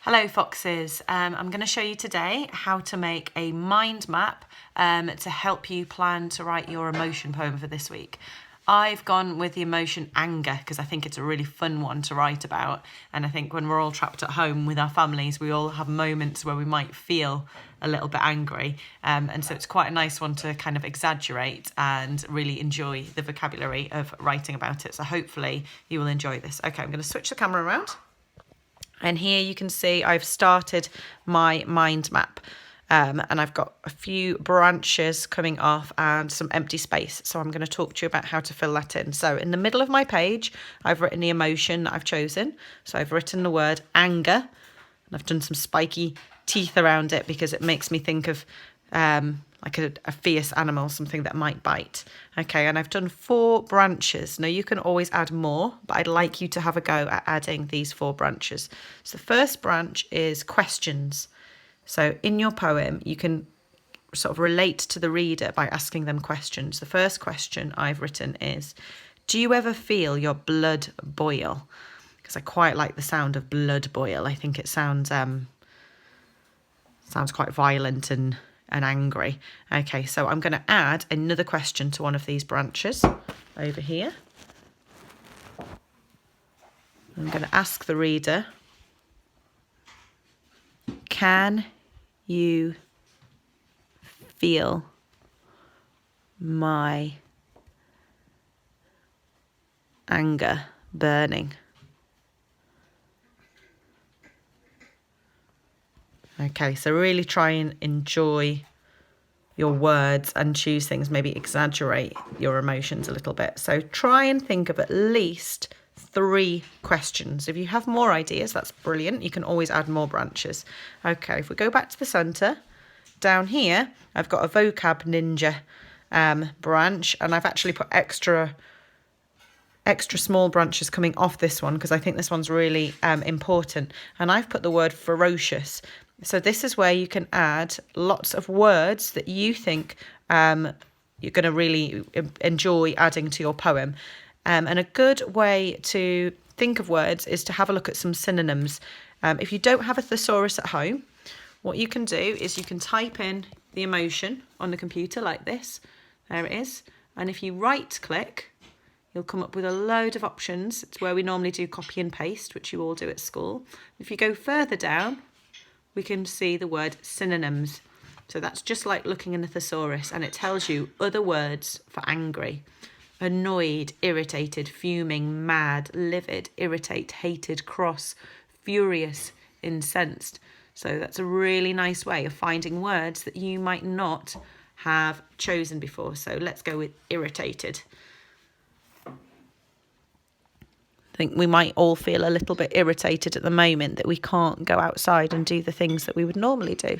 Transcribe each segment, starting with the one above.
Hello Foxes, I'm going to show you today how to make a mind map to help you plan to write your emotion poem for this week. I've gone with the emotion anger because I think it's a really fun one to write about, and I think when we're all trapped at home with our families we all have moments where we might feel a little bit angry, and so it's quite a nice one to kind of exaggerate and really enjoy the vocabulary of writing about it. So hopefully you will enjoy this. Okay, I'm going to switch the camera around. And here you can see I've started my mind map, and I've got a few branches coming off and some empty space. So I'm going to talk to you about how to fill that in. So in the middle of my page, I've written the emotion that I've chosen. So I've written the word anger, and I've done some spiky teeth around it because it makes me think of like a fierce animal, something that might bite. Okay, and I've done 4 branches. Now you can always add more, but I'd like you to have a go at adding these 4 branches. So the first branch is questions. So in your poem, you can sort of relate to the reader by asking them questions. The first question I've written is, do you ever feel your blood boil? Because I quite like the sound of blood boil. I think it sounds quite violent and angry. Okay, so I'm going to add another question to one of these branches over here. I'm going to ask the reader, can you feel my anger burning? Okay, so really try and enjoy your words and choose things, maybe exaggerate your emotions a little bit. So try and think of at least 3 questions. If you have more ideas, that's brilliant. You can always add more branches. Okay, if we go back to the centre, down here, I've got a Vocab Ninja branch, and I've actually put extra small branches coming off this one because I think this one's really important. And I've put the word ferocious. So this is where you can add lots of words that you think you're going to really enjoy adding to your poem. And a good way to think of words is to have a look at some synonyms. If you don't have a thesaurus at home, what you can do is you can type in the emotion on the computer like this. There it is. And if you right click, you'll come up with a load of options. It's where we normally do copy and paste, which you all do at school. If you go further down, we can see the word synonyms. So that's just like looking in a thesaurus, and it tells you other words for angry. Annoyed, irritated, fuming, mad, livid, irritate, hated, cross, furious, incensed. So that's a really nice way of finding words that you might not have chosen before. So let's go with irritated. I think we might all feel a little bit irritated at the moment that we can't go outside and do the things that we would normally do.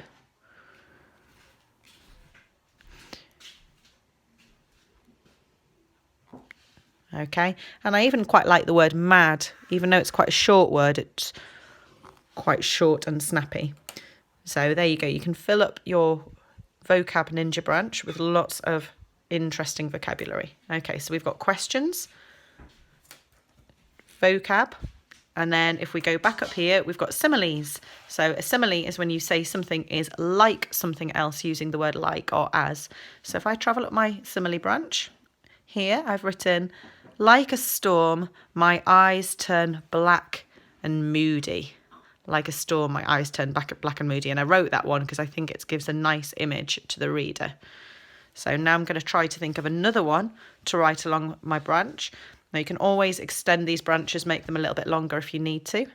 Okay, and I even quite like the word mad, even though it's quite a short word, it's quite short and snappy. So there you go, you can fill up your Vocab Ninja branch with lots of interesting vocabulary. Okay, so we've got questions, vocab, and then if we go back up here, we've got similes. So a simile is when you say something is like something else using the word like or as. So if I travel up my simile branch, here I've written, like a storm, my eyes turn black and moody. Like a storm, my eyes turn black and moody. And I wrote that one because I think it gives a nice image to the reader. So now I'm going to try to think of another one to write along my branch. Now you can always extend these branches, make them a little bit longer if you need to.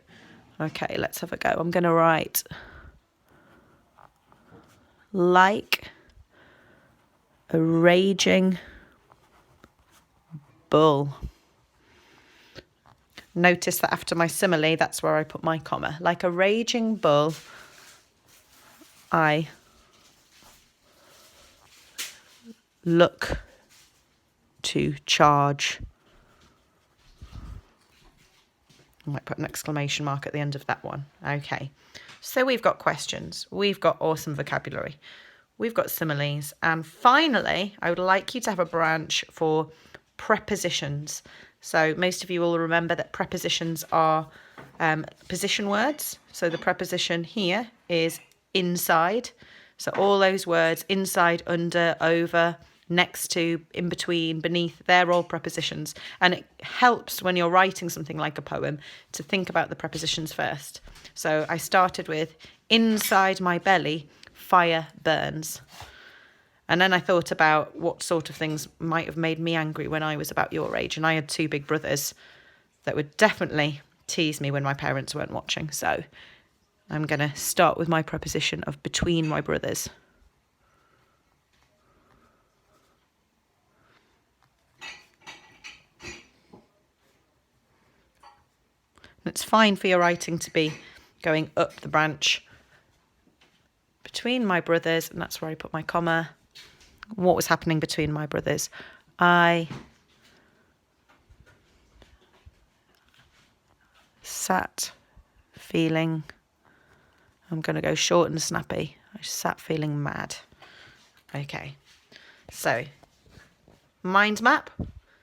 Okay, let's have a go. I'm going to write like a raging bull. Notice that after my simile, that's where I put my comma. Like a raging bull, I look to charge. I might put an exclamation mark at the end of that one. Okay, so we've got questions, we've got awesome vocabulary, we've got similes, and finally I would like you to have a branch for prepositions. So most of you will remember that prepositions are position words. So the preposition here is inside. So all those words, inside, under, over, next to, in between, beneath, they're all prepositions. And it helps when you're writing something like a poem to think about the prepositions first. So I started with, inside my belly, fire burns. And then I thought about what sort of things might have made me angry when I was about your age. And I had 2 big brothers that would definitely tease me when my parents weren't watching. So I'm going to start with my preposition of between my brothers. And it's fine for your writing to be going up the branch between my brothers, and that's where I put my comma. What was happening between my brothers? I sat feeling, I'm going to go short and snappy. I sat feeling mad. Okay, so mind map.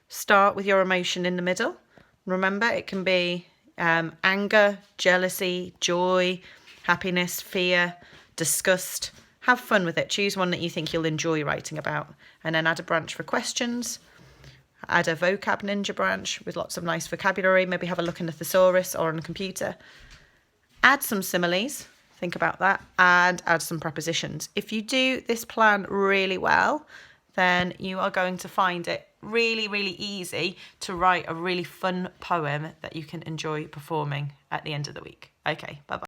Start with your emotion in the middle. Remember, it can be anger, jealousy, joy, happiness, fear, disgust. Have fun with it. Choose one that you think you'll enjoy writing about. And then add a branch for questions. Add a vocab ninja branch with lots of nice vocabulary. Maybe have a look in the thesaurus or on the computer. Add some similes. Think about that. And add some prepositions. If you do this plan really well, then you are going to find it really, really easy to write a really fun poem that you can enjoy performing at the end of the week. Okay, bye-bye.